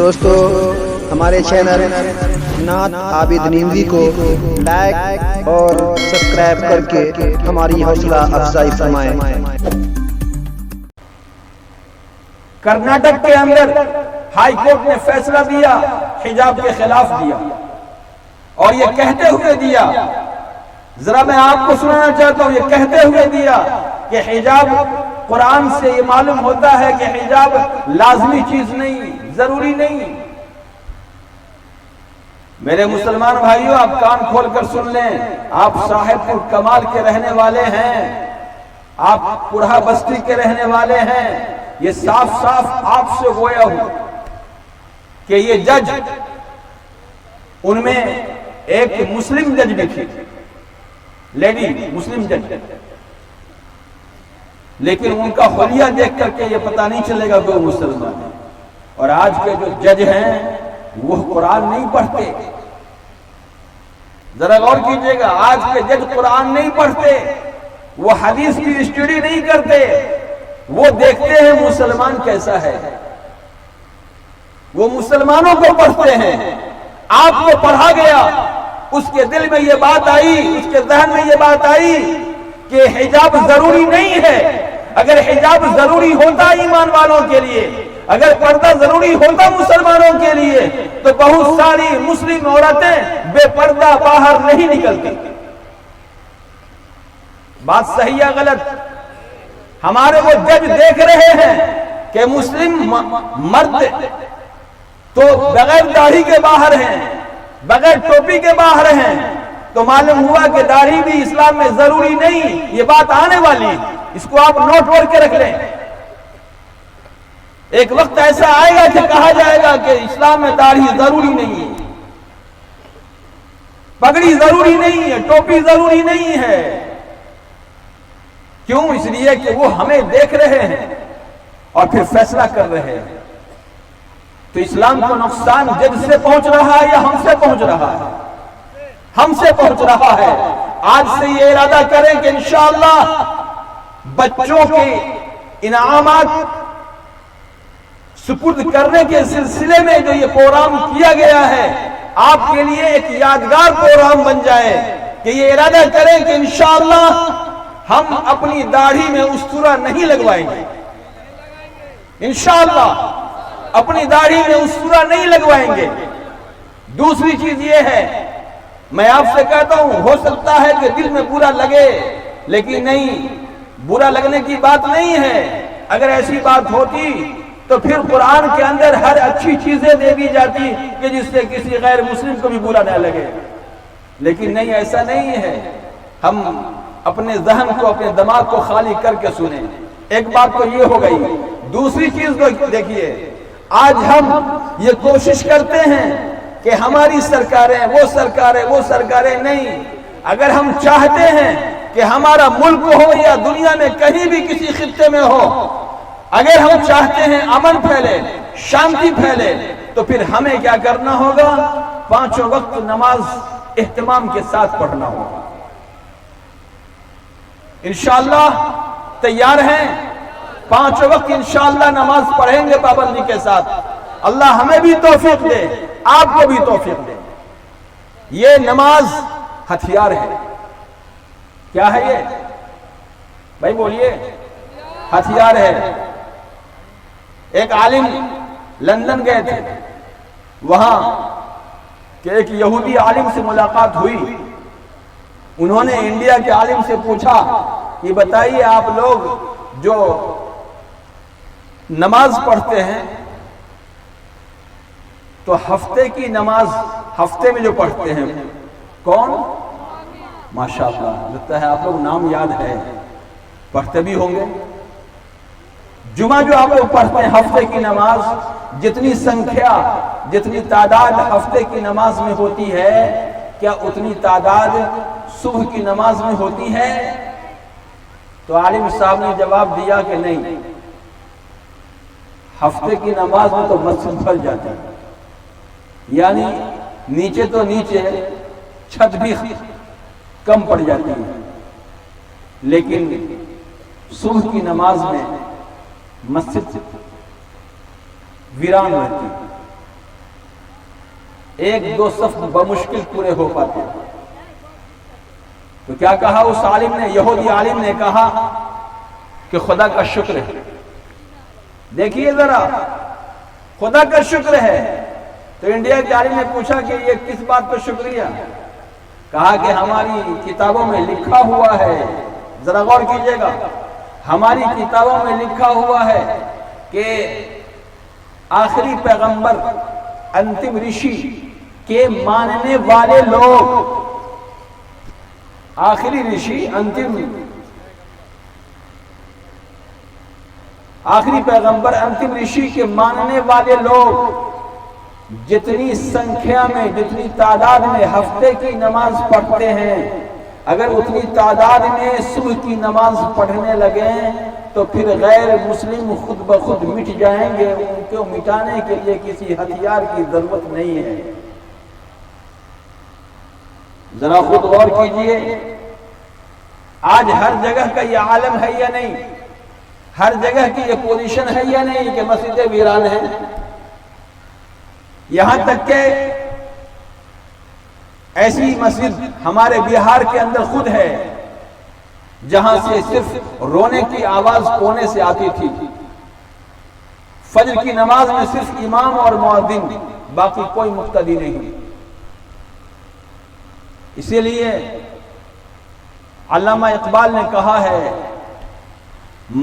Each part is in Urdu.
دوستو ہمارے چینل نعت عابد نیموی کو لائک اور سبسکرائب کر کے ہماری حوصلہ افزائی فرمائیں۔ کرناٹک کے اندر ہائی کورٹ نے فیصلہ دیا، حجاب کے خلاف دیا، اور یہ کہتے ہوئے دیا، ذرا میں آپ کو سنانا چاہتا ہوں، یہ کہتے ہوئے دیا کہ حجاب قرآن سے یہ معلوم ہوتا ہے کہ حجاب لازمی چیز نہیں، ضروری نہیں۔ میرے مسلمان بھائیوں، آپ کان کھول کر سن لیں، آپ صاحب پور کمال کے رہنے والے ہیں، آپ پورہ بستی کے رہنے والے ہیں، یہ صاف صاف آپ سے گویا ہو کہ یہ جج، ان میں ایک مسلم جج بھی تھی، لیڈی مسلم جج، لیکن ان کا حلیہ دیکھ کر کے یہ پتہ نہیں چلے گا کہ وہ مسلمان ہے۔ اور آج کے جو جج ہیں وہ قرآن نہیں پڑھتے، ذرا غور کیجئے گا، آج کے جج قرآن نہیں پڑھتے، وہ حدیث کی اسٹڈی نہیں کرتے، وہ دیکھتے ہیں مسلمان کیسا ہے، وہ مسلمانوں کو پڑھتے ہیں۔ آپ کو پڑھا گیا، اس کے دل میں یہ بات آئی، اس کے ذہن میں یہ بات آئی کہ حجاب ضروری نہیں ہے۔ اگر حجاب ضروری ہوتا ایمان والوں کے لیے، اگر پردہ ضروری ہوتا مسلمانوں کے لیے، تو بہت ساری مسلم عورتیں بے پردہ باہر نہیں نکلتی۔ بات صحیح یا غلط؟ ہمارے وہ جج دیکھ رہے ہیں کہ مسلم مرد تو بغیر داڑھی کے باہر ہیں، بغیر ٹوپی کے باہر ہیں، تو معلوم ہوا کہ داڑھی بھی اسلام میں ضروری نہیں۔ یہ بات آنے والی، اس کو آپ نوٹ کر کے رکھ لیں۔ ایک وقت ایسا آئے گا کہ کہا جائے گا کہ اسلام میں داڑھی ضروری نہیں ہے، پگڑی ضروری نہیں ہے، ٹوپی ضروری نہیں ہے۔ کیوں؟ اس لیے کہ وہ ہمیں دیکھ رہے ہیں اور پھر فیصلہ کر رہے ہیں۔ تو اسلام کو نقصان جج سے پہنچ رہا ہے یا ہم سے پہنچ رہا ہے؟ ہم سے پہنچ رہا ہے۔ آج سے یہ ارادہ کریں کہ انشاءاللہ بچوں کے انعامات سپرد کرنے کے سلسلے میں جو یہ پروگرام کیا گیا ہے، آپ کے لیے ایک یادگار پروگرام بن جائے، کہ یہ ارادہ کریں کہ انشاءاللہ ہم اپنی داڑھی میں اسطورہ نہیں لگوائیں گے، انشاءاللہ اپنی داڑھی میں اسطورہ نہیں لگوائیں گے۔ دوسری چیز یہ ہے، میں آپ سے کہتا ہوں، ہو سکتا ہے کہ دل میں برا لگے، لیکن نہیں، برا لگنے کی بات نہیں ہے۔ اگر ایسی بات ہوتی تو پھر قرآن کے اندر ہر اچھی چیزیں دے دی جاتی کہ جس سے کسی غیر مسلم کو بھی برا نہ لگے، لیکن نہیں، ایسا نہیں ہے۔ ہم اپنے ذہن کو، اپنے دماغ کو خالی کر کے سنیں۔ ایک بات تو یہ ہو گئی۔ دوسری چیز کو دیکھیے، آج ہم یہ کوشش کرتے ہیں کہ ہماری سرکاریں، وہ سرکاریں، وہ سرکاریں نہیں۔ اگر ہم چاہتے ہیں کہ ہمارا ملک ہو یا دنیا میں کہیں بھی کسی خطے میں ہو، اگر ہم چاہتے ہیں امن پھیلے، شانتی پھیلے، تو پھر ہمیں کیا کرنا ہوگا؟ 5 وقت نماز اہتمام کے ساتھ پڑھنا ہوگا۔ انشاءاللہ تیار ہیں؟ 5 وقت انشاءاللہ نماز پڑھیں گے پابندی کے ساتھ۔ اللہ ہمیں بھی توفیق دے، آپ کو بھی توفیق دے۔ یہ نماز ہتھیار ہے۔ کیا ہے یہ؟ بھائی بولیے، ہتھیار ہے۔ ایک عالم لندن گئے تھے، وہاں کہ ایک یہودی عالم سے ملاقات ہوئی۔ انہوں نے انڈیا کے عالم سے پوچھا کہ بتائیے، آپ لوگ جو نماز پڑھتے ہیں تو ہفتے کی نماز ہفتے میں جو پڑھتے ہیں کون؟ ماشاءاللہ، لگتا ہے آپ لوگ نام یاد ہے، پڑھتے بھی ہوں گے۔ جمعہ جو آپ لوگ پڑھتے ہیں ہفتے کی نماز، جتنی سنکھیا، جتنی تعداد ہفتے کی نماز میں ہوتی ہے، کیا اتنی تعداد صبح کی نماز میں ہوتی ہے؟ تو عالم صاحب نے جواب دیا کہ نہیں، ہفتے کی نماز میں تو مسجد بھر جاتی ہے، یعنی نیچے تو نیچے چھت بھی کم پڑ جاتی ہے، لیکن صبح کی نماز میں مسجد ویران رہتی ہے، ایک دو صف بمشکل پورے ہو پاتے. تو کیا کہا اس عالم نے, یہودی عالم نے کہا کہ خدا کا شکر ہے. دیکھیے ذرا, خدا کا شکر ہے. تو انڈیا کے عالم نے پوچھا کہ یہ کس بات پر شکریہ؟ کہا کہ ہماری کتابوں میں لکھا ہوا ہے, ذرا غور کیجئے گا, ہماری کتابوں میں لکھا ہوا ہے کہ آخری پیغمبر, انتم رشی کے ماننے والے لوگ, آخری رشی, آخری پیغمبر, انتم رشی کے ماننے والے لوگ جتنی سنکھیا میں, جتنی تعداد میں ہفتے کی نماز پڑھتے ہیں, اگر اتنی تعداد میں صبح کی نماز پڑھنے لگیں تو پھر غیر مسلم خود بخود مٹ جائیں گے. ان کو مٹانے کے لیے کسی ہتھیار کی ضرورت نہیں ہے. ذرا خود غور کیجئے, آج ہر جگہ کا یہ عالم ہے یا نہیں, ہر جگہ کی یہ پوزیشن ہے یا نہیں کہ مسجدیں ویران ہیں. یہاں تک کہ ایسی مسجد ہمارے بہار کے اندر خود ہے جہاں سے صرف رونے کی آواز کونے سے آتی تھی. فجر کی نماز میں صرف امام اور مؤذن, باقی کوئی مقتدی نہیں. اسی لیے علامہ اقبال نے کہا ہے,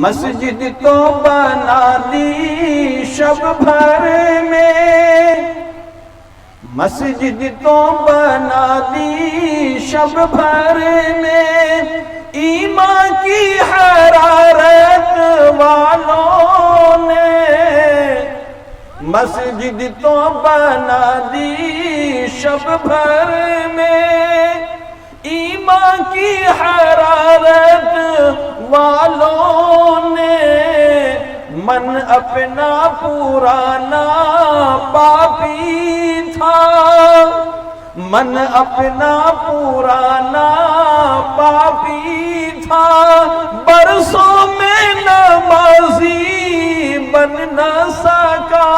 مسجد تو بنا دی شب بھر میں, مسجد تو بنا دی شب بھر میں, ایمان کی حرارت والوں نے, مسجد تو بنا دی شب بھر میں, ایمان کی حرارت والوں نے, من اپنا پرانا پاپی تھا, من اپنا پرانا پاپی تھا, برسوں میں نمازی بن نہ سکا,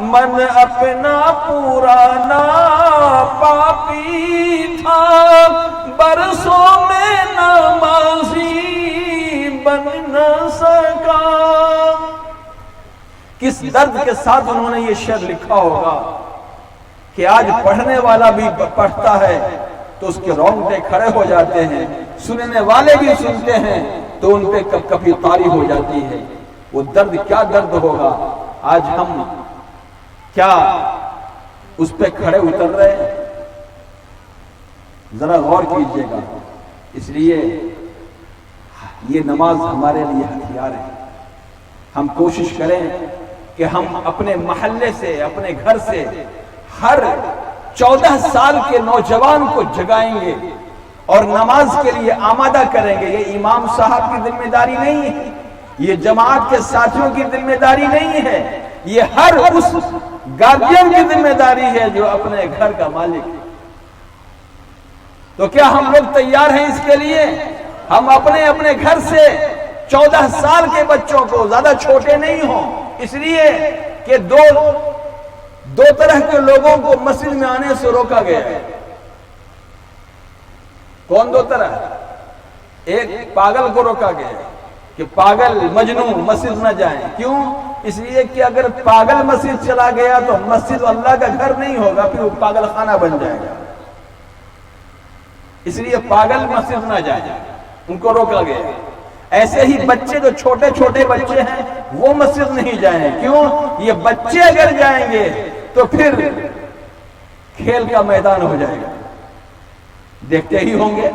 من اپنا پرانا پاپی تھا, برسوں میں نمازی بن نہ سکا. کس درد کے ساتھ انہوں نے یہ شعر لکھا ہوگا کہ آج پڑھنے والا بھی پڑھتا ہے تو اس کے رونگٹے کھڑے ہو جاتے ہیں, سننے والے بھی سنتے ہیں تو ان پہ کب کبھی طاری ہو جاتی ہے. وہ درد کیا درد ہوگا, آج ہم کیا اس پہ کھڑے اتر رہے ہیں؟ ذرا غور کیجئے گا. اس لیے یہ نماز ہمارے لیے ہتھیار ہے. ہم کوشش کریں کہ ہم اپنے محلے سے, اپنے گھر سے ہر 14 سال کے نوجوان کو جگائیں گے اور نماز کے لیے آمادہ کریں گے. یہ امام صاحب کی ذمہ داری نہیں ہے, یہ جماعت کے ساتھیوں کی ذمہ داری نہیں ہے, یہ ہر اس گارڈین کی ذمہ داری ہے جو اپنے گھر کا مالک ہے. تو کیا ہم لوگ تیار ہیں اس کے لیے؟ ہم اپنے اپنے گھر سے 14 سال کے بچوں کو, زیادہ چھوٹے نہیں ہوں, اس لیے کہ دو طرح کے لوگوں کو مسجد میں آنے سے روکا گیا ہے. کون دو طرح؟ ایک پاگل کو روکا گیا ہے کہ پاگل مجنون مسجد نہ جائیں. کیوں؟ اس لیے کہ اگر پاگل مسجد چلا گیا تو مسجد اللہ کا گھر نہیں ہوگا, پھر وہ پاگل خانہ بن جائے گا. اس لیے پاگل مسجد نہ جائیں, ان کو روکا گیا. ایسے ہی بچے جو چھوٹے چھوٹے بچے ہیں وہ مسجد نہیں جائیں. کیوں؟ یہ بچے اگر جائیں گے تو پھر کھیل کا میدان ہو جائے گا. دیکھتے ہی ہوں گے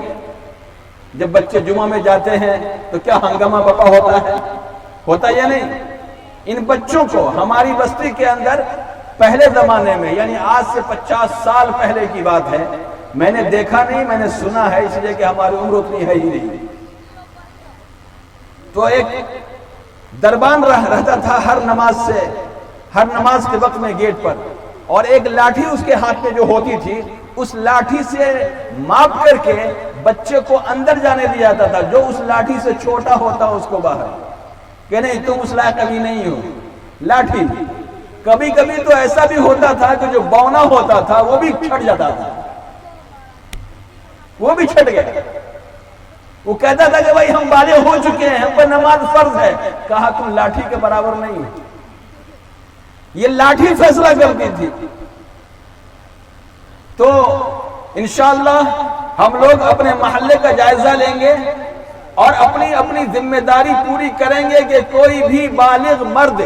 جب بچے جمعہ میں جاتے ہیں تو کیا ہنگامہ بپا ہوتا یا نہیں. ان بچوں کو ہماری بستی کے اندر پہلے زمانے میں, یعنی آج سے 50 سال پہلے کی بات ہے, میں نے دیکھا نہیں, میں نے سنا ہے, اس لیے کہ ہماری عمر اتنی ہے ہی نہیں. تو ایک دربان رہتا تھا ہر نماز کے وقت میں گیٹ پر, اور ایک لاٹھی اس کے ہاتھ میں جو ہوتی تھی, اس لاٹھی سے ماپ کر کے بچے کو اندر جانے دیا جاتا تھا. جو اس لاٹھی سے چھوٹا ہوتا اس کو باہر, کہ نہیں تم اس لائق ابھی نہیں ہو. لاٹھی کبھی کبھی تو ایسا بھی ہوتا تھا کہ جو بونا ہوتا تھا وہ بھی چھٹ جاتا تھا، وہ بھی چھٹ گیا۔ وہ کہتا تھا کہ بھائی ہم بالغ ہو چکے ہیں، ہم پر نماز فرض ہے۔ کہا تم لاٹھی کے برابر نہیں ہو، یہ لاٹھی فیصلہ کرتی تھی۔ تو انشاءاللہ ہم لوگ اپنے محلے کا جائزہ لیں گے اور اپنی اپنی ذمہ داری پوری کریں گے کہ کوئی بھی بالغ مرد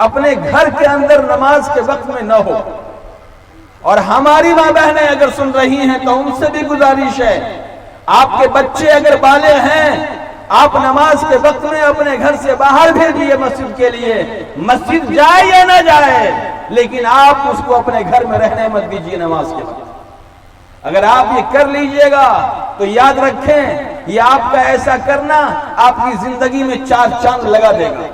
اپنے گھر کے اندر نماز کے وقت میں نہ ہو۔ اور ہماری ماں بہنیں اگر سن رہی ہیں تو ان سے بھی گزارش ہے، آپ کے بچے اگر بالغ ہیں، آپ نماز کے وقت میں اپنے گھر سے باہر بھیجیے مسجد کے لیے، مسجد جائے یا نہ جائے، لیکن آپ اس کو اپنے گھر میں رہنے مت دیجیے نماز کے وقت۔ اگر آپ یہ کر لیجئے گا تو یاد رکھیں، یہ آپ کا ایسا کرنا آپ کی زندگی میں 4 چاند لگا دے گا۔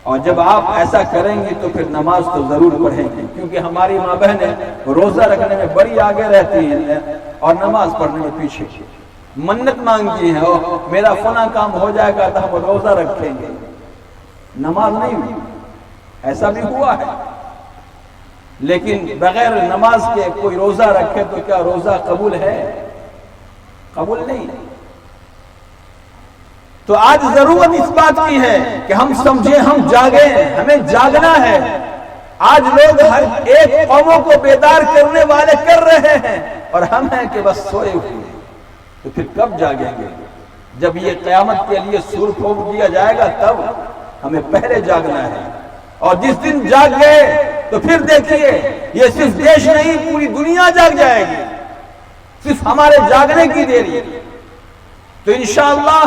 اور جب آپ ایسا کریں گے تو پھر نماز تو ضرور پڑھیں گے، کیونکہ ہماری ماں بہنیں روزہ رکھنے میں بڑی آگے رہتی ہیں اور نماز پڑھنے میں پیچھے، منت مانگتی ہیں میرا فلاں کام ہو جائے گا تو ہم روزہ رکھیں گے، نماز نہیں ہوئی۔ ایسا بھی ہوا ہے، لیکن بغیر نماز کے کوئی روزہ رکھے تو کیا روزہ قبول ہے؟ قبول نہیں۔ تو آج ضرورت اس بات کی ہے کہ ہم سمجھیں، ہم جاگیں، ہمیں جاگنا ہے۔ آج لوگ ہر ایک قوموں کو بیدار کرنے والے کر رہے ہیں اور ہم ہیں کہ بس سوئے ہوئے۔ تو پھر کب جاگیں گے؟ جب یہ قیامت کے لیے سور پھونک دیا جائے گا تب ہمیں پہلے جاگنا ہے۔ اور جس دن جاگ گئے تو پھر دیکھیے، یہ صرف دیش نہیں پوری دنیا جاگ جائے گی، صرف ہمارے جاگنے کی دیری۔ تو انشاءاللہ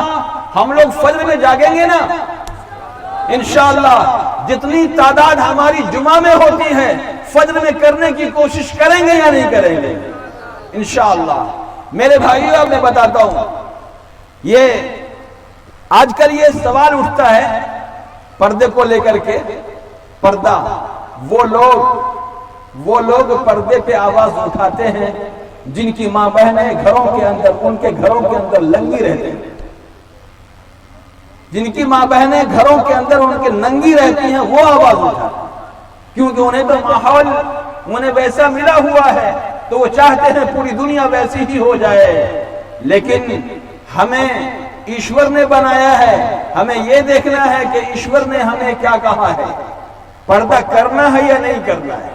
ہم لوگ فجر میں جاگیں گے نا، انشاءاللہ جتنی تعداد ہماری جمعہ میں ہوتی ہے فجر میں کرنے کی کوشش کریں گے یا نہیں کریں گے؟ انشاءاللہ۔ میرے بھائیوں اب میں بتاتا ہوں، آج کل یہ سوال اٹھتا ہے پردے کو لے کر کے، پردہ، وہ لوگ پردے پہ آواز اٹھاتے ہیں جن کی ماں بہنیں گھروں کے اندر، ان کے گھروں کے اندر ننگی رہتے ہیں، جن کی ماں بہنیں گھروں کے اندر ان کے ننگی رہتی ہیں، وہ آواز اٹھاتے ہیں، کیونکہ انہیں تو ماحول انہیں ویسا ملا ہوا ہے تو وہ چاہتے ہیں پوری دنیا ویسی ہی ہو جائے۔ لیکن ہمیں ایشور نے بنایا ہے، ہمیں یہ دیکھنا ہے کہ ایشور نے ہمیں کیا کہا ہے، پردہ کرنا ہے یا نہیں کرنا ہے۔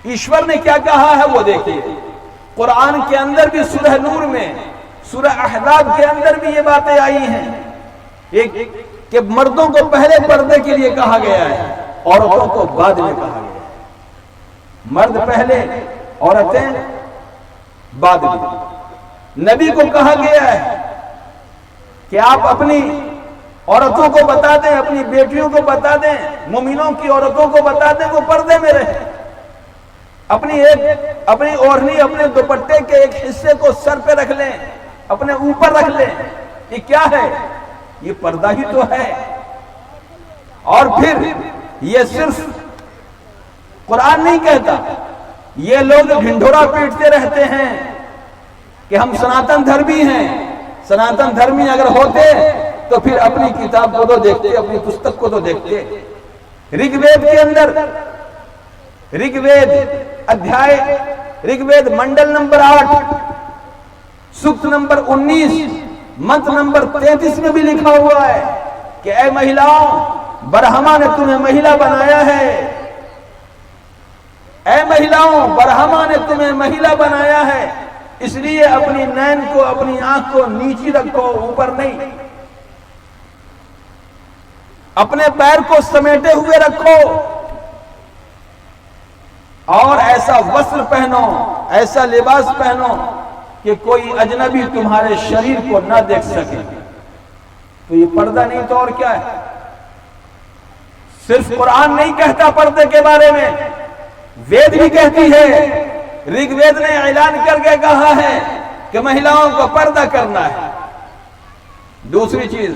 ایشور نے کیا کہا ہے وہ دیکھیے، قرآن کے اندر بھی سورہ نور میں، سورہ احزاب کے اندر بھی یہ باتیں آئی ہیں کہ مردوں کو پہلے پردے کے لیے کہا گیا ہے، عورتوں کو بعد میں کہا گیا ہے، مرد پہلے عورتیں بعد میں۔ نبی کو کہا گیا ہے کہ آپ اپنی عورتوں کو بتا دیں، اپنی بیٹیوں کو بتا دیں، مومنوں کی عورتوں کو بتا دیں وہ پردے میں رہیں، اپنی اوڑھنی، اپنے دوپٹے کے ایک حصے کو سر پہ رکھ لیں، اپنے اوپر رکھ لیں۔ یہ کیا ہے؟ یہ پردہ ہی تو ہے۔ اور پھر یہ صرف قرآن نہیں کہتا، یہ لوگ ڈھنڈورا پیٹتے رہتے ہیں کہ ہم سناتن دھرمی ہیں۔ سناتن دھرمی اگر ہوتے تو پھر اپنی کتاب کو تو دیکھتے، اپنی پستک کو تو دیکھتے۔ رگ وید کے اندر، رگ وید ادھیائے، رگ وید منڈل نمبر 8 سکت نمبر 19 منتر نمبر 33 میں بھی لکھا ہوا ہے کہ اے مہیلاؤں، برہما نے تمہیں مہیلا بنایا ہے، اے مہیلاؤں، برہما نے تمہیں مہیلا بنایا ہے، اس لیے اپنی نین کو، اپنی آنکھ کو نیچی رکھو، اوپر نہیں، اپنے پیر کو سمیٹے ہوئے رکھو، اور ایسا وسر پہنو، ایسا لباس پہنو کہ کوئی اجنبی تمہارے شریر کو نہ دیکھ سکے۔ تو یہ پردہ نہیں تو اور کیا ہے؟ صرف قرآن نہیں کہتا پردے کے بارے میں، وید بھی کہتی ہے، رگ وید نے اعلان کر کے کہا ہے کہ مہیلاؤں کو پردہ کرنا ہے۔ دوسری چیز،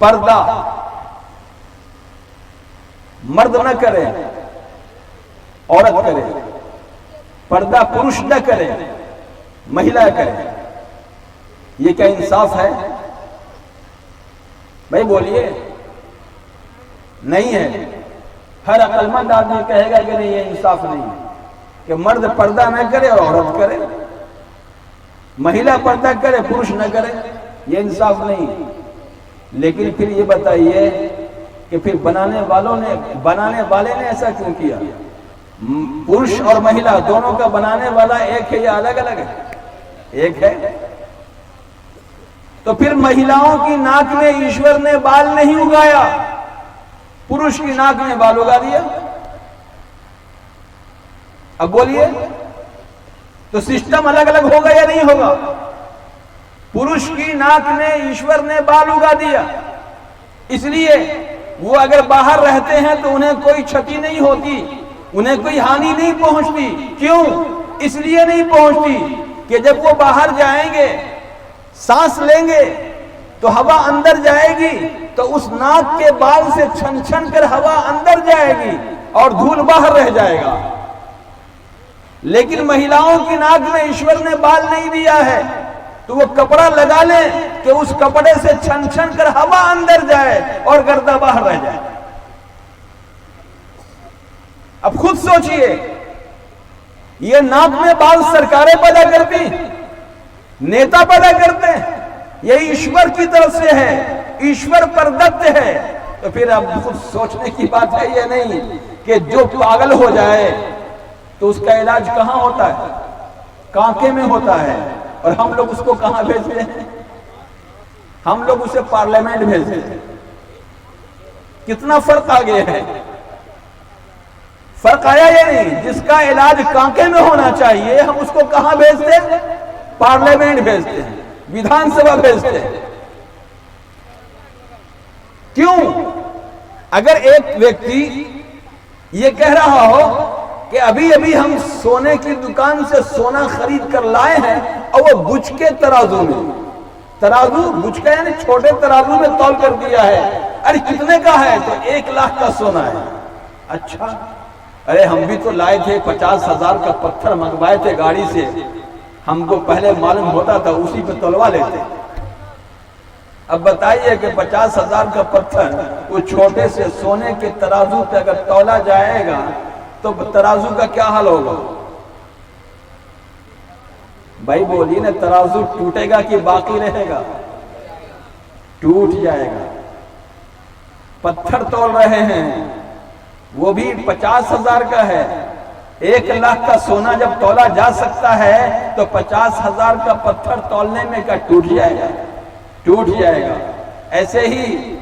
پردہ مرد نہ کرے، عورت کرے، پردہ پروش نہ کرے، مہیلا کرے۔ یہ کیا انصاف ہے؟ بھائی بولیے، نہیں ہے. ہر عقل مند آدمی کہے گا کہ نہیں یہ انصاف نہیں ہے کہ مرد پردہ نہ کرے اور عورت کرے, مہیلا پردہ کرے پروش نہ کرے, یہ انصاف نہیں. لیکن پھر یہ بتائیے کہ پھر بنانے والے نے ایسا کیوں کیا؟ پروش اور مہیلا دونوں کا بنانے والا ایک ہے یا الگ الگ ہے؟ ایک ہے. تو پھر مہیلاؤں کی ناک میں ایشور نے بال نہیں اگایا, پروش کی ناک میں بال اگا دیا. اب بولیے تو سسٹم الگ الگ ہوگا یا نہیں ہوگا؟ پروش کی ناک میں ایشور نے بال اگا دیا, اس لیے وہ اگر باہر رہتے ہیں تو انہیں کوئی چھتی نہیں ہوتی, انہیں کوئی ہانی نہیں پہنچتی. کیوں؟ اس لیے نہیں پہنچتی کہ جب وہ باہر جائیں گے, سانس لیں گے تو ہوا اندر جائے گی, تو اس ناک کے بال سے چھن چھن کر ہوا اندر جائے گی اور دھول باہر رہ جائے گا. لیکن مہیلاؤں کی ناک میں ایشور نے بال نہیں دیا ہے, تو وہ کپڑا لگا لیں کہ اس کپڑے سے چھن چھن کر ہوا اندر جائے اور گردہ باہر رہ جائے. اب خود سوچئے, یہ ناک میں بال سرکاریں پیدا کرتی, نیتا پیدا کرتے ہیں, یہ ایشور کی طرف سے ہے, ایشور پردت ہے. تو پھر اب خود سوچنے کی بات ہے یہ نہیں کہ جو پاگل ہو جائے تو اس کا علاج کہاں ہوتا ہے؟ کانکے میں ہوتا ہے. اور ہم لوگ اس کو کہاں بھیجتے ہیں؟ ہم لوگ اسے پارلیمنٹ بھیجتے ہیں. کتنا فرق آ گیا ہے. فرق آیا یا نہیں؟ جس کا علاج کانکے میں ہونا چاہیے ہم اس کو کہاں بھیجتے ہیں؟ پارلیمنٹ بھیجتے ہیں, ویدھان سبھا بھیجتے ہیں. کیوں؟ اگر ایک ویکتی یہ کہہ رہا ہو کہ ابھی ابھی ہم سونے کی دکان سے سونا خرید کر لائے ہیں اور وہ بچ کے ترازو میں, ترازو بچ کا یعنی چھوٹے ترازو میں تول کر دیا ہے, ارے کتنے کا ہے؟ تو 1 لاکھ کا سونا ہے. اچھا, ارے ہم بھی تو لائے تھے 50,000 کا پتھر منگوائے تھے گاڑی سے, ہم کو پہلے معلوم ہوتا تھا اسی پہ تولوا لیتے. اب بتائیے کہ 50,000 کا پتھر وہ چھوٹے سے سونے کے ترازو پہ اگر تولا جائے گا تو ترازو کا کیا حال ہوگا؟ بھائی بولیے نا, ترازو ٹوٹے گا کہ باقی رہے گا؟ ٹوٹ جائے گا. پتھر تول رہے ہیں وہ بھی 50,000 کا ہے. 1 لاکھ کا سونا جب تولا جا سکتا ہے تو 50,000 کا پتھر تولنے میں کیا ٹوٹ جائے گا؟ ٹوٹ جائے گا. ایسے ہی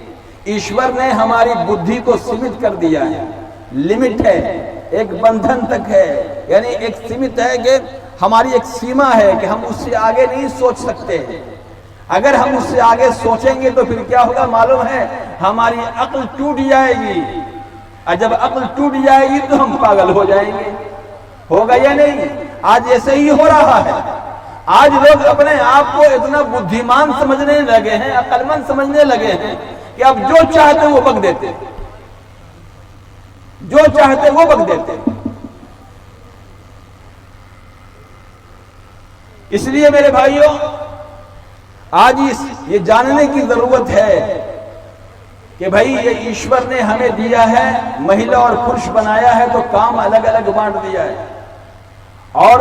ایشور نے ہماری بدھی کو سیمت کر دیا ہے. لمٹ ہے, ایک بندھن تک ہے, یعنی ایک سیمت ہے کہ ہماری ایک سیما ہے کہ ہم اس سے آگے نہیں سوچ سکتے. اگر ہم اس سے آگے سوچیں گے تو پھر کیا ہوگا معلوم ہے؟ ہماری عقل ٹوٹ جائے گی, اور جب عقل ٹوٹ جائے گی تو ہم پاگل ہو جائیں گے. ہوگا یا نہیں؟ آج ایسے ہی ہو رہا ہے. آج لوگ اپنے آپ کو اتنا بدھیمان سمجھنے لگے ہیں, عقل مند سمجھنے لگے ہیں کہ اب جو چاہتے وہ بک دیتے, جو چاہتے وہ بک دیتے. اس لیے میرے بھائیوں, آج یہ جاننے کی ضرورت ہے کہ بھائی یہ ایشور نے ہمیں دیا ہے, مہیلا اور پروش بنایا ہے تو کام الگ الگ بانٹ دیا ہے. اور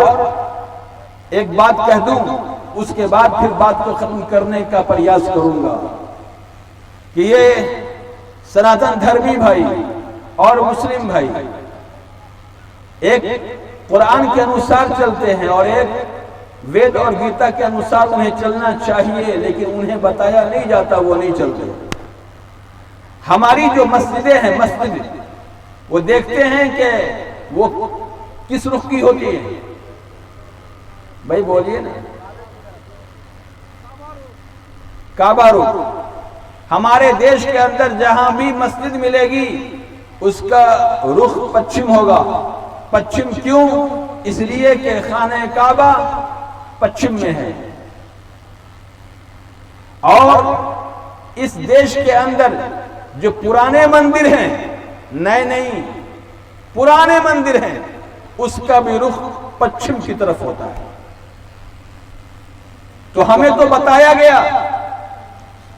ایک بات کہہ دوں, اس کے بعد پھر بات کو ختم کرنے کا پریاس کروں گا کہ یہ سناتن دھرمی بھائی اور مسلم بھائی ایک قرآن کے انوسار چلتے ہیں اور ایک وید اور گیتا کے انوسار انہیں چلنا چاہیے, لیکن انہیں بتایا نہیں جاتا, وہ نہیں چلتے. ہماری جو مسجدیں ہیں, مسجد وہ دیکھتے ہیں کہ وہ کس رخ کی ہوتی ہے؟ بھائی بولیے نا, کعبہ رخ. ہمارے دیش کے اندر جہاں بھی مسجد ملے گی اس کا رخ پچھم ہوگا. پچھم کیوں؟ اس لیے کہ خانہ کعبہ پچھم میں ہے. اور اس دیش کے اندر جو پرانے مندر ہیں, نئے نہیں, پرانے مندر ہیں, اس کا بھی رخ پچھم کی طرف ہوتا ہے. تو ہمیں تو بتایا گیا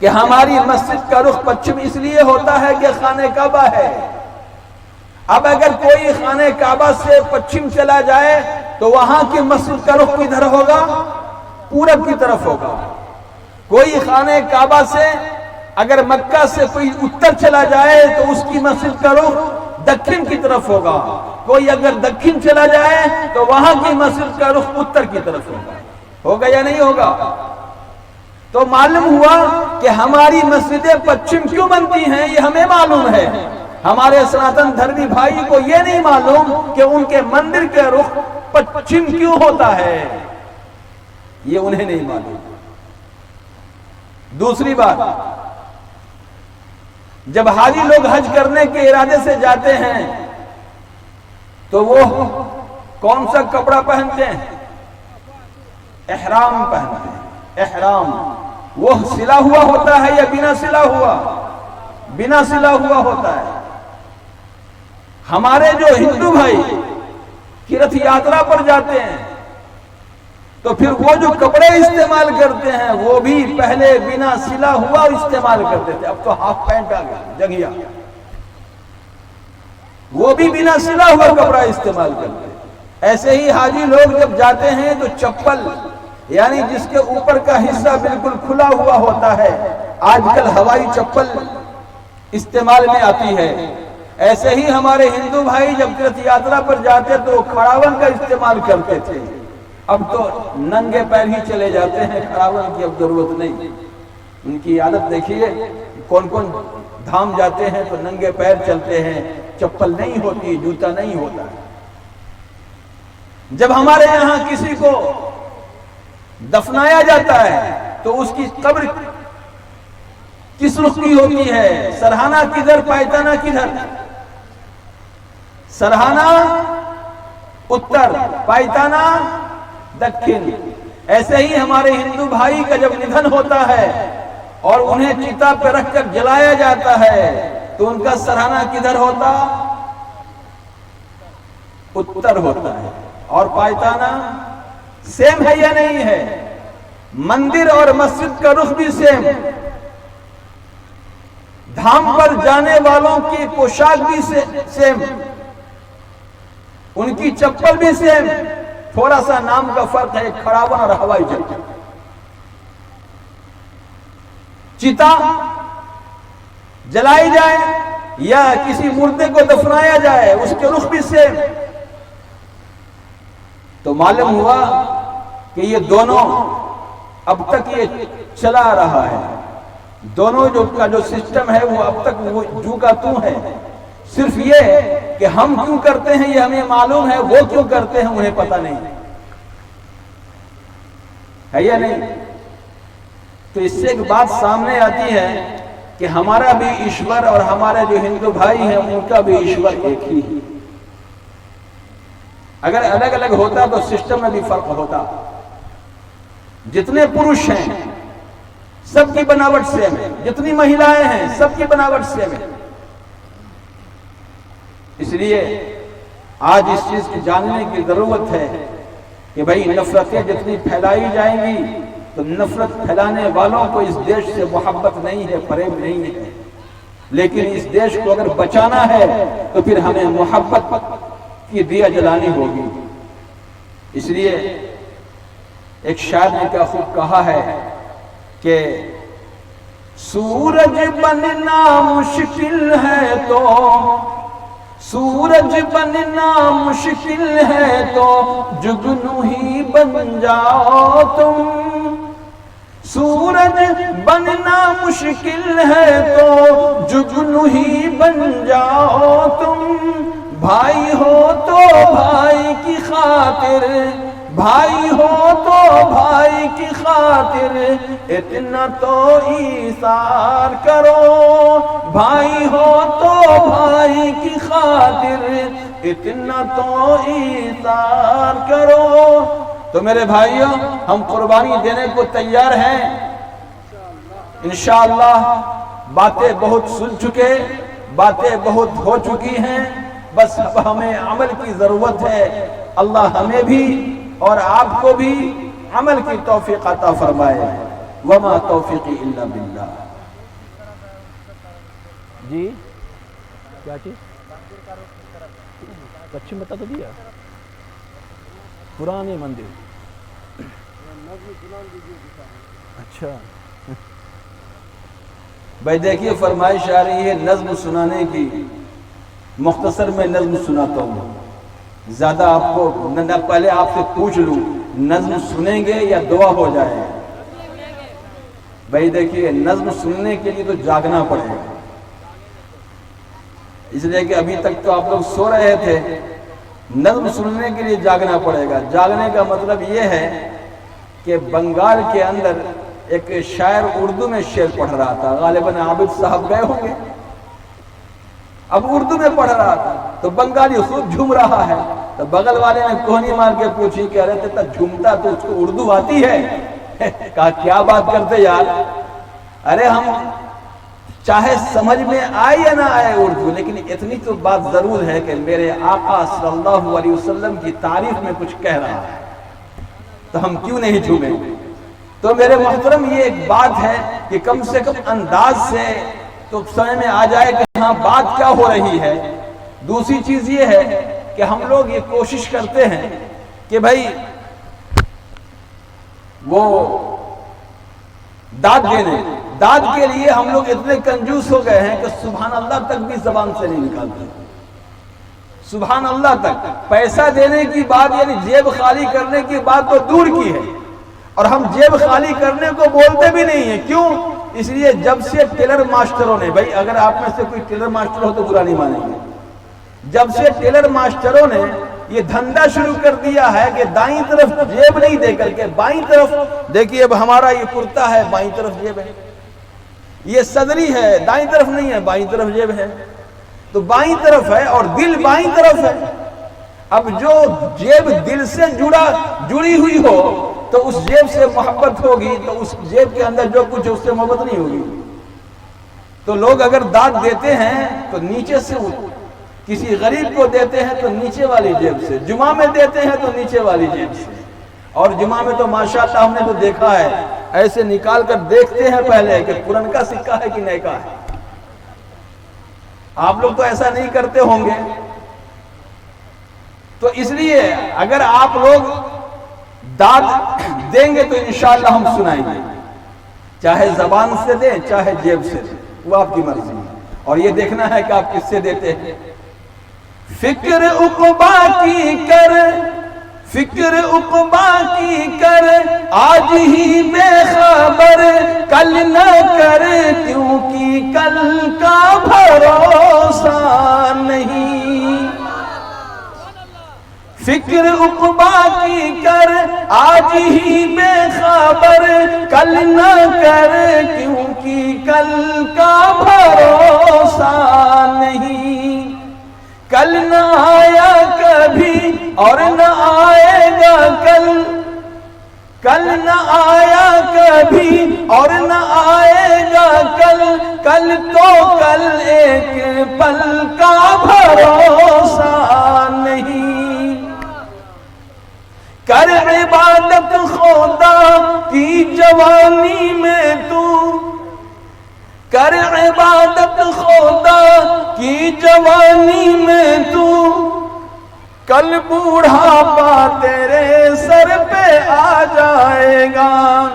کہ ہماری مسجد کا رخ پچھم اس لیے ہوتا ہے کہ خانہ کعبہ ہے۔ اب اگر کوئی خانہ کعبہ سے پچھم چلا جائے تو وہاں کی مسجد کا رخ کدھر ہوگا؟ پورب کی طرف ہوگا۔ کوئی خانہ کعبہ سے اگر مکہ سے کوئی اتر چلا جائے تو اس کی مسجد کا رخ دکھن کی طرف ہوگا۔ کوئی اگر دکھن چلا جائے تو وہاں کی مسجد کا رخ اتر کی طرف ہوگا۔ ہوگا یا نہیں ہوگا؟ تو معلوم ہوا کہ ہماری مسجدیں پچھم کیوں بنتی ہیں، یہ ہمیں معلوم ہے۔ ہمارے سناتن دھرمی بھائی کو یہ نہیں معلوم کہ ان کے مندر کے رخ پچھم کیوں ہوتا ہے، یہ انہیں نہیں معلوم۔ دوسری بات، جب حاجی لوگ حج کرنے کے ارادے سے جاتے ہیں تو وہ کون سا کپڑا پہنتے ہیں؟ احرام پہنتے ہیں۔ احرام وہ سلا ہوا ہوتا ہے یا بنا سلا ہوا؟ بنا سلا ہوا ہوتا ہے۔ ہمارے جو ہندو بھائی تیرتھ یاترا پر جاتے ہیں تو پھر وہ جو کپڑے استعمال کرتے ہیں وہ بھی پہلے بنا سلا ہوا استعمال کرتے تھے، اب تو ہاف پینٹ آ گیا، جگیا، وہ بھی بنا سلا ہوا کپڑا استعمال کرتے ہیں۔ ایسے ہی حاجی لوگ جب جاتے ہیں تو چپل، یعنی جس کے اوپر کا حصہ بالکل کھلا ہوا ہوتا ہے، آج کل ہوائی چپل استعمال میں آتی ہے۔ ایسے ہی ہمارے ہندو بھائی جب تیرتھ یاترا پر جاتے تو کھڑاون کا استعمال کرتے تھے، اب تو ننگے پیر ہی چلے جاتے ہیں، کھڑاون کی اب ضرورت نہیں۔ ان کی عادت دیکھیے، کون کون دھام جاتے ہیں تو ننگے پیر چلتے ہیں، چپل نہیں ہوتی، جوتا نہیں ہوتا۔ جب ہمارے یہاں کسی کو دفنایا جاتا ہے تو اس کی قبر کس رخ کی ہوتی ہے؟ سرہانہ کدھر، پائتانہ کدھر؟ سرہانہ اتر، پائتانہ دکھن۔ ایسے ہی ہمارے ہندو بھائی کا جب ندھن ہوتا ہے اور انہیں چتا پہ رکھ کر جلایا جاتا ہے تو ان کا سرہانہ کدھر ہوتا؟ اتر ہوتا ہے۔ اور پائتانہ سیم ہے یا نہیں ہے؟ مندر اور مسجد کا رخ بھی سیم، دھام پر جانے والوں کی پوشاک بھی سیم، ان کی چپل بھی سیم، تھوڑا سا نام کا فرق ہے، کھڑاون اور ہوائی چپل۔ چتا جلائی جائے یا کسی مردے کو دفنایا جائے، اس کے رخ بھی سیم۔ تو معلوم ہوا کہ یہ دونوں اب تک یہ چلا رہا ہے، دونوں کا جو سسٹم ہے وہ اب تک وہ جو کا تو ہے۔ صرف یہ کہ ہم کیوں کرتے ہیں یہ ہمیں معلوم ہے، وہ کیوں کرتے ہیں انہیں پتہ نہیں ہے یا نہیں۔ تو اس سے ایک بات سامنے آتی ہے کہ ہمارا بھی ایشور اور ہمارے جو ہندو بھائی ہیں ان کا بھی ایشور ایک ہی ہے۔ اگر الگ الگ ہوتا تو سسٹم میں بھی فرق ہوتا۔ جتنے پروش ہیں سب کی بناوٹ سیم ہے، جتنی مہیلائیں ہیں سب کی بناوٹ سیم ہے۔ اس لیے آج اس چیز کی جاننے کی ضرورت ہے کہ بھئی نفرتیں جتنی پھیلائی جائیں گی تو نفرت پھیلانے والوں کو اس دیش سے محبت نہیں ہے، فریب نہیں ہے، لیکن اس دیش کو اگر بچانا ہے تو پھر ہمیں محبت کی دیا جلانی ہوگی۔ اس لیے ایک شاعر نے کیا خوب کہا ہے کہ سورج بننا مشکل ہے تو، سورج بننا مشکل ہے تو جگنو ہی بن جاؤ تم، سورج بننا مشکل ہے تو جگنو ہی بن جاؤ تم، بھائی ہو تو بھائی کی خاطر، بھائی ہو تو بھائی کی خاطر اتنا تو ایثار کرو، بھائی ہو تو بھائی کی خاطر اتنا تو ایثار کرو۔ تو میرے بھائیوں، ہم قربانی دینے کو تیار ہیں انشاءاللہ۔ باتیں بہت سن چکے، باتیں بہت ہو چکی ہیں، بس اب ہمیں عمل کی ضرورت ہے۔ اللہ ہمیں بھی اور آپ کو بھی عمل کی توفیق عطا فرمائے۔ وما توفیقی الا باللہ۔ جی کیا چیز پچھم بتا تو دیا پرانے مندر اچھا بھائی دیکھیے فرمائش آ رہی ہے نظم سنانے کی مختصر میں نظم سناتا ہوں زیادہ آپ کو نہ پہلے آپ سے پوچھ لوں نظم سنیں گے یا دعا ہو جائے بھائی دیکھیے نظم سننے کے لیے تو جاگنا پڑے گا اس لیے کہ ابھی تک تو آپ لوگ سو رہے تھے نظم سننے کے لیے جاگنا پڑے گا جاگنے کا مطلب یہ ہے کہ بنگال کے اندر ایک شاعر اردو میں شعر پڑھ رہا تھا غالباً عابد صاحب گئے ہوں گے اب اردو میں پڑھ رہا تھا تو بنگالی خوب جھوم رہا ہے تو بغل والے نے کوہنی مار کے پوچھی کہہ رہے تھے جھومتا تو اس کو اردو آتی ہے کہا کیا بات کرتے یار ارے ہم چاہے سمجھ میں آئے یا نہ آئے اردو لیکن اتنی تو بات ضرور ہے کہ میرے آقا صلی اللہ علیہ وسلم کی تعریف میں کچھ کہہ رہا ہے تو ہم کیوں نہیں جھومیں تو میرے محترم یہ ایک بات ہے کہ کم سے کم انداز سے تو سمجھ میں آ جائے کہ ہاں بات کیا ہو رہی ہے دوسری چیز یہ ہے کہ ہم لوگ یہ کوشش کرتے ہیں کہ بھائی وہ داد کے لیے ہم لوگ اتنے کنجوس ہو گئے ہیں کہ سبحان اللہ تک بھی زبان سے نہیں نکالتے سبحان اللہ تک پیسہ دینے کی بات یعنی جیب خالی کرنے کی بات تو دور کی ہے اور ہم جیب خالی کرنے کو بولتے بھی نہیں ہیں کیوں اس لیے جب سے ٹیلر ماسٹروں نے بھائی اگر آپ میں سے کوئی ٹیلر ماسٹر ہو تو برا نہیں مانیں گے جب سے ٹیلر ماسٹروں نے یہ دھندا شروع کر دیا ہے کہ دائیں طرف جیب نہیں دے کر کے بائیں طرف دیکھیے اب ہمارا یہ کرتا ہے بائیں طرف جیب ہے یہ صدری ہے دائیں طرف نہیں ہے بائیں طرف جیب ہے تو بائیں طرف ہے اور دل بائیں طرف ہے اب جو جیب دل سے جڑی ہوئی ہو تو اس جیب سے محبت ہوگی تو اس جیب کے اندر جو کچھ ہے اس سے محبت نہیں ہوگی تو لوگ اگر داد دیتے ہیں تو نیچے سے کسی غریب کو دیتے ہیں تو نیچے والی جیب سے جمعہ میں دیتے ہیں تو نیچے والی جیب سے اور جمعہ میں تو ماشاءاللہ ہم نے تو دیکھا ہے ایسے نکال کر دیکھتے ہیں پہلے کہ پرن کا سکہ ہے کہ نئے کا ہے آپ لوگ تو ایسا نہیں کرتے ہوں گے تو اس لیے اگر آپ لوگ داد دیں گے تو انشاءاللہ ہم سنائیں گے چاہے زبان سے دیں چاہے جیب سے دیں وہ آپ کی مرضی ہے اور یہ دیکھنا ہے کہ آپ کس سے دیتے ہیں فکر عقبا کی کر فکر عقبا کی کر آج ہی بے خبر کل نہ کر کیونکہ کل کا بھروسہ نہیں فکر عقبا کی کر آج ہی بے خبر کل نہ کر کیونکہ کل کا بھروسہ نہیں کل نہ آیا کبھی اور نہ آئے گا کل نہ آیا کبھی اور نہ آئے گا کل تو کل ایک پل کا بھروسہ نہیں کر عبادت خدا کی جوانی میں تو کر عبادت خدا کی جوانی میں تو کل بوڑھاپا تیرے سر پہ آ جائے گا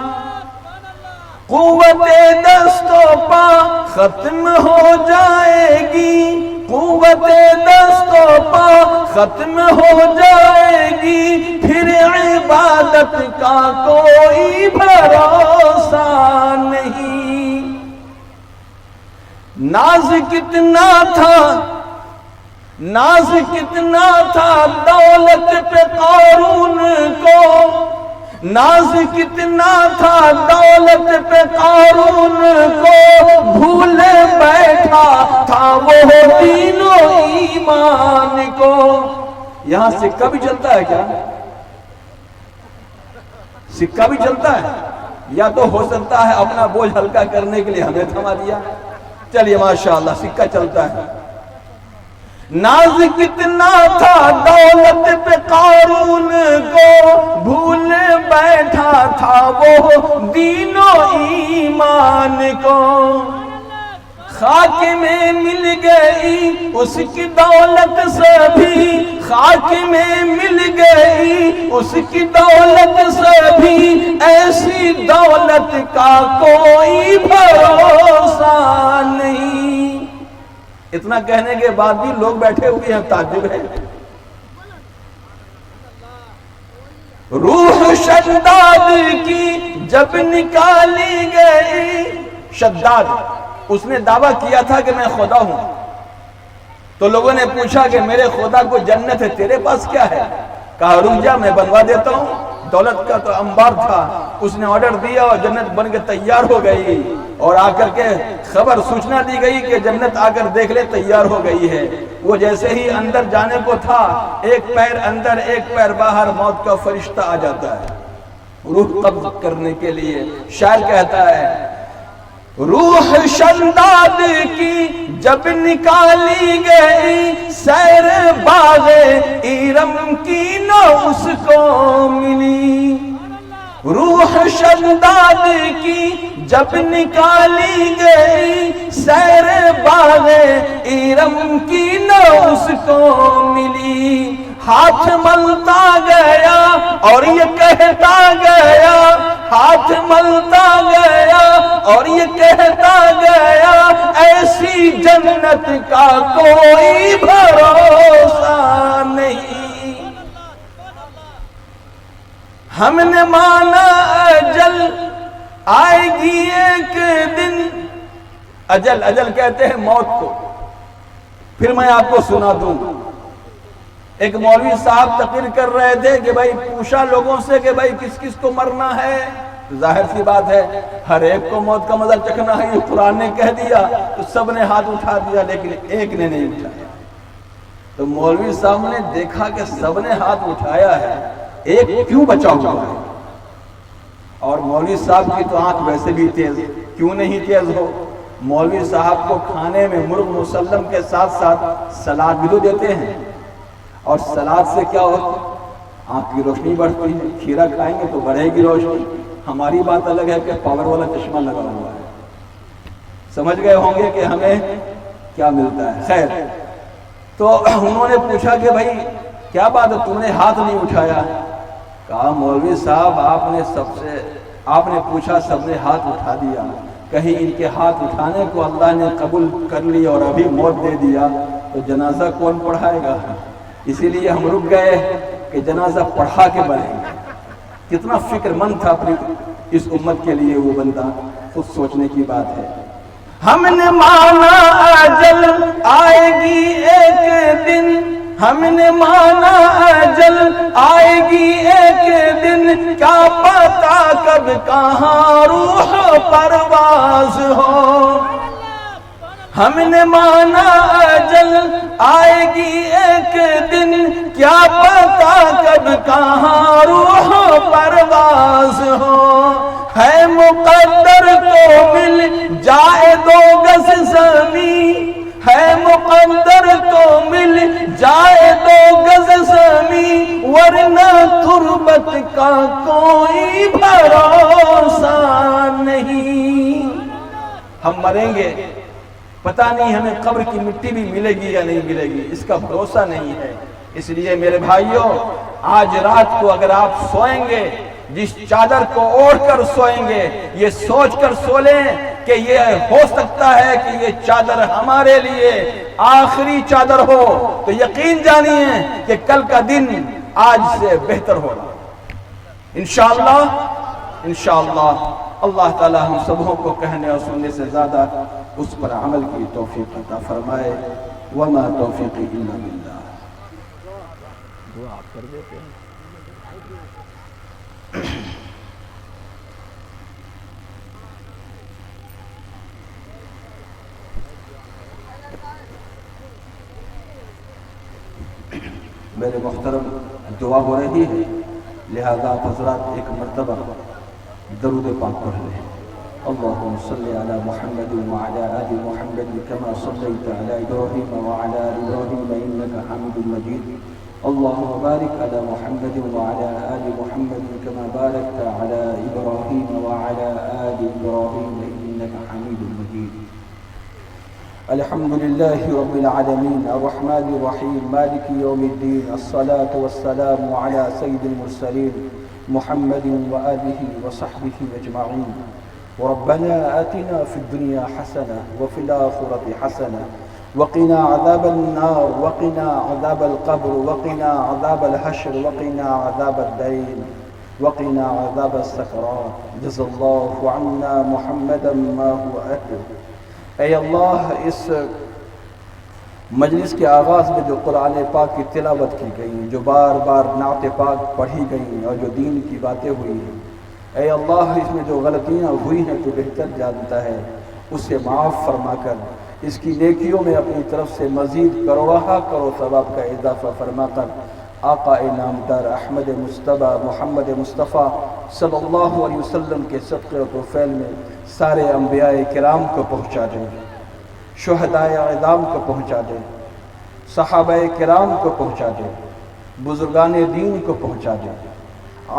قوت دست و پا ختم ہو جائے گی قوت دست و پا ختم ہو جائے گی پھر عبادت کا کوئی بھروسہ نہیں ناز کتنا تھا دولت پہ قارون کو ناز کتنا تھا دولت پہ قارون کو بھولے بیٹھا تھا وہ دین و ایمان کو یہاں سکہ بھی چلتا ہے کیا سکہ بھی چلتا ہے یا تو ہو سکتا ہے اپنا بوجھ ہلکا کرنے کے لیے ہمیں تھما دیا چلیے ماشاءاللہ سکہ چلتا ہے ناز کتنا تھا دولت پہ قارون کو بھول بیٹھا تھا وہ دین و ایمان کو خاک میں مل گئی اس کی دولت سبھی، خاک میں مل گئی اس کی دولت سبھی، ایسی دولت کا کوئی بھروسہ نہیں۔ اتنا کہنے کے بعد بھی لوگ بیٹھے ہوئے ہیں، تعجب ہے۔ روح شداد کی جب نکالی گئی، شداد اس نے دعویٰ کیا تھا کہ میں خدا ہوں، تو لوگوں نے پوچھا کہ میرے خدا کو جنت ہے، تیرے پاس کیا ہے؟ کہا رک جا میں بنوا دیتا ہوں۔ دولت کا تو انبار تھا، اس نے آرڈر دیا اور جنت بن کے تیار ہو گئی، اور آ کر کے خبر سوچنا دی گئی کہ جنت آ کر دیکھ لے تیار ہو گئی ہے۔ وہ جیسے ہی اندر جانے کو تھا، ایک پیر اندر ایک پیر باہر، موت کا فرشتہ آ جاتا ہے روح قبض کرنے کے لیے۔ شاعر کہتا ہے روح شداد کی جب نکالی گئی، سیر باغ ایرم کی نہ اس کو ملی۔ روح شداد کی جب نکالی گئی، سیر باغ ایرم کی نہ اس کو ملی۔ ہاتھ ملتا گیا اور یہ کہتا گیا، ہاتھ ملتا گیا اور یہ کہتا گیا، ایسی جنت کا کوئی بھروسہ نہیں۔ ہم نے مانا اجل آئے گی ایک دن، اجل کہتے ہیں موت کو۔ پھر میں آپ کو سنا دوں، ایک مولوی صاحب تقریر کر رہے تھے کہ بھائی پوچھا لوگوں سے کہ بھائی کس کس کو مرنا ہے، ظاہر سی بات ہے ہر ایک کو موت کا مزہ چکھنا ہے، یہ قرآن نے کہہ دیا تو سب نے ہاتھ اٹھا دیا، لیکن ایک نے نہیں اٹھایا۔ تو مولوی صاحب نے دیکھا کہ سب نے ہاتھ اٹھایا ہے، ایک کیوں بچا ہوا ہے؟ اور مولوی صاحب کی تو آنکھ ویسے بھی تیز، کیوں نہیں تیز ہو؟ مولوی صاحب کو کھانے میں مرغ مسلم کے ساتھ ساتھ سلاد بھی تو دیتے ہیں، اور سلاد سے کیا ہوتا ہے؟ آنکھ کی روشنی بڑھتی ہے، کھیرا کھائیں گے تو بڑھے گی روشنی۔ ہماری بات الگ ہے کہ پاور والا چشمہ لگا ہوا ہے، سمجھ گئے ہوں گے کہ ہمیں کیا ملتا ہے۔ خیر، تو انہوں نے پوچھا کہ بھائی کیا بات ہے تم نے ہاتھ نہیں اٹھایا؟ کہا مولوی صاحب آپ نے پوچھا، سب نے ہاتھ اٹھا دیا، کہیں ان کے ہاتھ اٹھانے کو اللہ نے قبول کر لیا اور ابھی موت دے دیا تو جنازہ کون پڑھائے گا؟ اسی لیے ہم رک گئے کہ جنازہ پڑھا کے بڑھیں گے۔ کتنا فکر مند تھا اپنی اس امت کے لیے وہ بندہ، خود سوچنے کی بات ہے۔ ہم نے مانا اجل آئے گی ایک دن، ہم نے مانا اجل آئے گی ایک دن، کیا پتا کب کہاں روح پرواز ہو۔ ہم نے مانا اجل آئے گی ایک دن، کیا پتا کب کہاں روح پرواز ہو۔ ہے مقدر تو مل جائے 2 گز زمین، ہے مقدر تو مل جائے 2 گز زمین، ورنہ تربت کا کوئی بھروسہ نہیں۔ ہم مریں گے، پتہ نہیں ہمیں قبر کی مٹی بھی ملے گی یا نہیں ملے گی، اس کا بھروسہ نہیں ہے۔ اس لیے میرے بھائیوں، آج رات کو اگر آپ سوئیں گے، جس چادر کو اوڑھ کر سوئیں گے، یہ سوچ کر سو لیں کہ یہ ہو سکتا ہے کہ یہ چادر ہمارے لیے آخری چادر ہو، تو یقین جانیے کہ کل کا دن آج سے بہتر ہوگا انشاءاللہ۔ اللہ تعالی ہم سبوں کو کہنے اور سننے سے زیادہ اس پر عمل کی توفیق عطا فرمائے۔ وما توفیقی الا باللہ۔ دعا آپ کر دیتے ہیں۔ میرے محترم، دعا ہو رہی ہے، لہذا حضرات ایک مرتبہ درود پاک پڑھ لیں۔ اللہم صلی علی محمد وعلی آل محمد کما صلیت علی ابراہیم وعلی آل ابراہیم انک حمید مجید۔ اللہم بارک علی محمد وعلی آل محمد کما بارکت علی ابراہیم وعلی آل ابراہیم انک حمید مجید۔ الحمد لله رب العالمين الرحمن الرحيم مالك يوم الدين الصلاة والسلام على سيد المرسلين محمد وآله وصحبه أجمعين وربنا آتنا في الدنيا حسنة وفي الآخرة حسنة وقنا عذاب النار وقنا عذاب القبر وقنا عذاب الحشر وقنا عذاب الدين وقنا عذاب السكرات جزا الله عنا محمدا ما هو أهله۔ اے اللہ، اس مجلس کے آغاز میں جو قرآن پاک کی تلاوت کی گئی، جو بار بار نعت پاک پڑھی گئی اور جو دین کی باتیں ہوئی ہیں، اے اللہ اس میں جو غلطیاں ہوئی ہیں تو بہتر جانتا ہے، اسے معاف فرما کر اس کی نیکیوں میں اپنی طرف سے مزید کروڑہ کرو ثواب کا اضافہ فرما کر آقا نامدار احمد مصطفیٰ محمد مصطفیٰ صلی اللہ علیہ وسلم کے صدقے و توفیل میں سارے انبیاء کرام کو پہنچا دے، شہداء اعظام کو پہنچا دے، صحابہ کرام کو پہنچا دے، بزرگان دین کو پہنچا دے،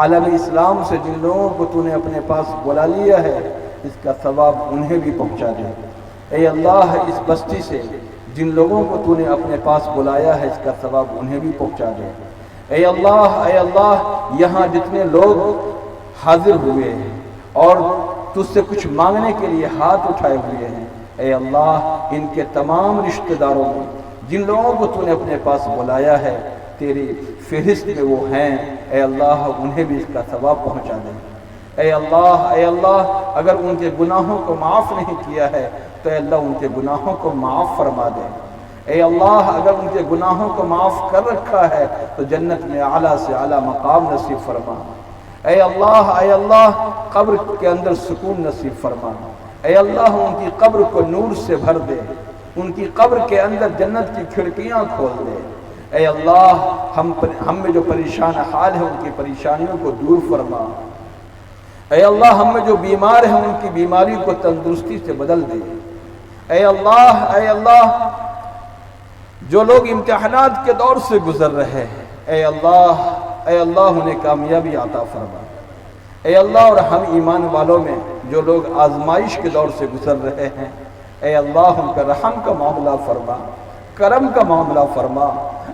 عالم اسلام سے جن لوگوں کو تو نے اپنے پاس بلا لیا ہے اس کا ثواب انہیں بھی پہنچا دے۔ اے اللہ، اس بستی سے جن لوگوں کو تو نے اپنے پاس بلایا ہے اس کا ثواب انہیں بھی پہنچا دے۔ اے اللہ یہاں جتنے لوگ حاضر ہوئے ہیں اور تجھ سے کچھ مانگنے کے لیے ہاتھ اٹھائے ہوئے ہیں، اے اللہ ان کے تمام رشتہ داروں میں جن لوگوں کو تو نے اپنے پاس بلایا ہے تیری فہرست میں وہ ہیں، اے اللہ انہیں بھی اس کا ثواب پہنچا دے۔ اے اللہ اگر ان کے گناہوں کو معاف نہیں کیا ہے تو اے اللہ ان کے گناہوں کو معاف فرما دے۔ اے اللہ اگر ان کے گناہوں کو معاف کر رکھا ہے تو جنت میں اعلیٰ سے اعلیٰ مقام نصیب فرما۔ اے اللہ قبر کے اندر سکون نصیب فرما۔ اے اللہ ان کی قبر کو نور سے بھر دے، ان کی قبر کے اندر جنت کی کھڑکیاں کھول دے۔ اے اللہ ہم میں جو پریشان حال ہے ان کی پریشانیوں کو دور فرما۔ اے اللہ ہم میں جو بیمار ہیں ان کی بیماری کو تندرستی سے بدل دے۔ اے اللہ جو لوگ امتحانات کے دور سے گزر رہے ہیں، اے اللہ انہیں کامیابی عطا فرما۔ اے اللہ اور ہم ایمان والوں میں جو لوگ آزمائش کے دور سے گزر رہے ہیں، اے اللہ ان کا رحم کا معاملہ فرما، کرم کا معاملہ فرما۔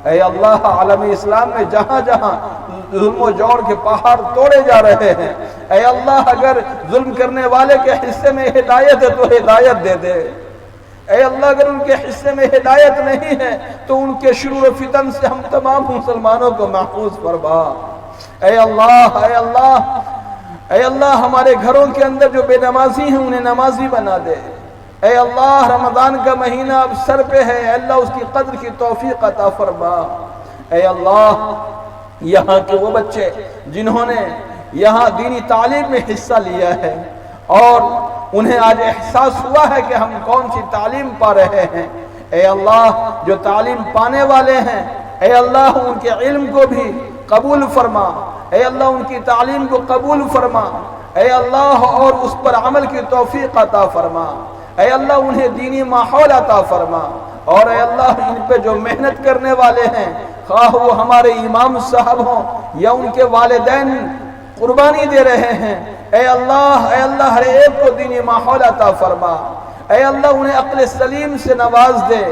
اے اللہ عالم اسلام میں جہاں جہاں ظلم و جور کے پہاڑ توڑے جا رہے ہیں، اے اللہ اگر ظلم کرنے والے کے حصے میں ہدایت ہے تو ہدایت دے دے۔ اے اللہ اگر ان کے حصے میں ہدایت نہیں ہے تو ان کے شرور و فتن سے ہم تمام مسلمانوں کو محفوظ فرما۔ اے اللہ ہمارے گھروں کے اندر جو بے نمازی ہیں انہیں نمازی بنا دے۔ اے اللہ رمضان کا مہینہ اب سر پہ ہے، اے اللہ اس کی قدر کی توفیق عطا فرما۔ اے اللہ یہاں کے وہ بچے جنہوں نے یہاں دینی تعلیم میں حصہ لیا ہے اور انہیں آج احساس ہوا ہے کہ ہم کون سی تعلیم پا رہے ہیں، اے اللہ جو تعلیم پانے والے ہیں، اے اللہ ان کے علم کو بھی قبول فرما۔ اے اللہ ان کی تعلیم کو قبول فرما۔ اے اللہ اور اس پر عمل کی توفیق عطا فرما۔ اے اللہ انہیں دینی ماحول عطا فرما۔ اور اے اللہ ان پہ جو محنت کرنے والے ہیں، خواہ وہ ہمارے امام صاحب ہوں یا ان کے والدین قربانی دے رہے ہیں، اے اللہ ہر ایک کو دینی ماحول عطا فرما۔ اے اللہ انہیں عقل سلیم سے نواز دے۔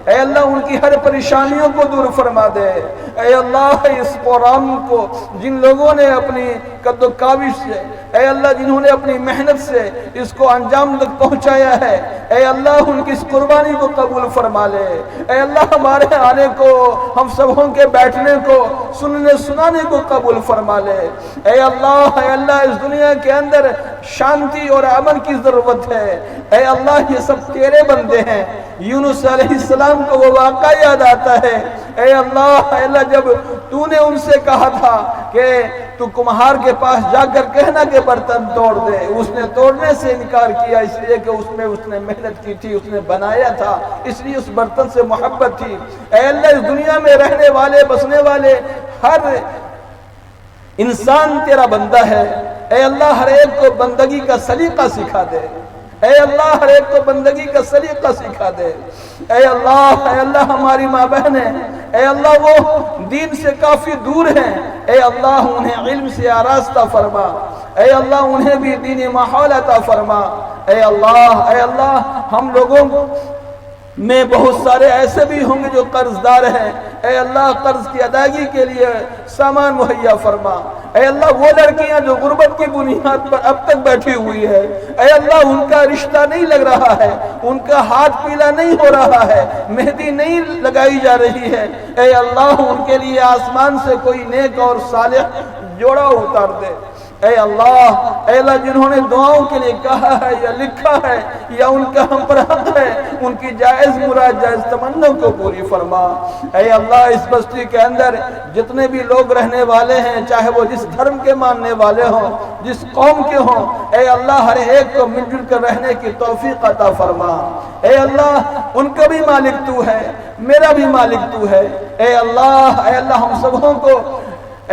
اے اللہ ان کی ہر پریشانیوں کو دور فرما دے۔ اے اللہ اس پروگرام کو جن لوگوں نے اپنی قد و کاوش سے، اے اللہ جنہوں نے اپنی محنت سے اس کو انجام تک پہنچایا ہے، اے اللہ ان کی اس قربانی کو قبول فرما لے۔ اے اللہ ہمارے آنے کو، ہم سبوں کے بیٹھنے کو، سننے سنانے کو قبول فرما لے۔ اے اللہ اس دنیا کے اندر شانتی اور امن کی ضرورت ہے۔ اے اللہ یہ سب تیرے بندے ہیں۔ یونس علیہ السلام کو وہ واقعہ یاد آتا ہے، اے اللہ جب تو نے ان سے کہا تھا کہ تو کمہار کے پاس جا کر کہنا کہ برتن توڑ دے، اس نے توڑنے سے انکار کیا اس لیے کہ اس نے محنت کی تھی، اس نے بنایا تھا، اس لیے اس برتن سے محبت تھی۔ اے اللہ اس دنیا میں رہنے والے بسنے والے ہر انسان تیرا بندہ ہے۔ اے اللہ ہر ایک کو بندگی کا سلیقہ سکھا دے۔ اے اللہ ہر ایک کو بندگی کا سلیقہ سکھا دے۔ اے اللہ ہماری ماں بہنیں، اے اللہ وہ دین سے کافی دور ہیں، اے اللہ انہیں علم سے آراستہ فرما۔ اے اللہ انہیں بھی دینی ماحول عطا فرما۔ اے اللہ ہم لوگوں میں بہت سارے ایسے بھی ہوں گے جو قرض دار ہیں، اے اللہ قرض کی ادائیگی کے لیے سامان مہیا فرما۔ اے اللہ وہ لڑکیاں جو غربت کی بنیاد پر اب تک بیٹھی ہوئی ہے، اے اللہ ان کا رشتہ نہیں لگ رہا ہے، ان کا ہاتھ پیلا نہیں ہو رہا ہے، مہندی نہیں لگائی جا رہی ہے، اے اللہ ان کے لیے آسمان سے کوئی نیک اور صالح جوڑا اتار دے۔ اے اللہ جنہوں نے دعاؤں کے لیے کہا ہے یا لکھا ہے یا ان کا ہم پر حق ہے، ان کی جائز مراد جائز تمنا کو پوری فرما۔ اے اللہ اس بستی کے اندر جتنے بھی لوگ رہنے والے ہیں، چاہے وہ جس دھرم کے ماننے والے ہوں، جس قوم کے ہوں، اے اللہ ہر ایک کو مل جل کر رہنے کی توفیق عطا فرما۔ اے اللہ ان کا بھی مالک تو ہے، میرا بھی مالک تو ہے۔ اے اللہ ہم سبوں کو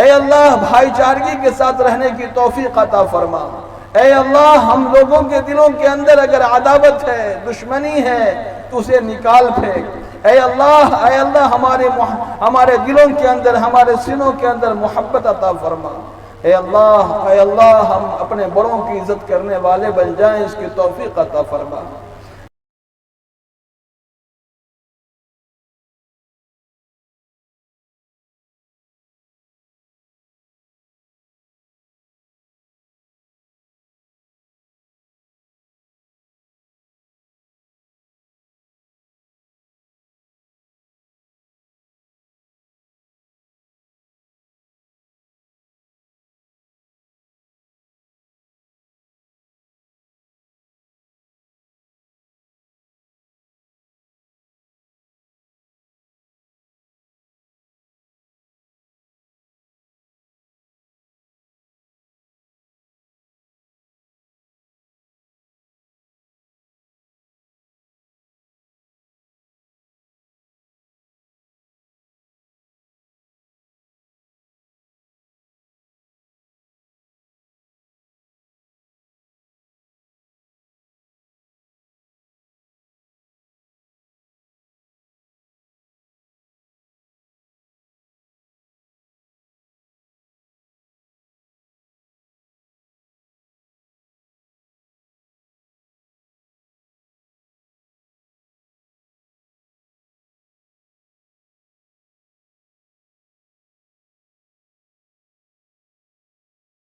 اے اللہ بھائی چارگی کے ساتھ رہنے کی توفیق عطا فرما۔ اے اللہ ہم لوگوں کے دلوں کے اندر اگر عداوت ہے، دشمنی ہے تو اسے نکال پھینک۔ اے اللہ ہمارے دلوں کے اندر، ہمارے سینوں کے اندر محبت عطا فرما۔ اے اللہ ہم اپنے بڑوں کی عزت کرنے والے بن جائیں، اس کی توفیق عطا فرما۔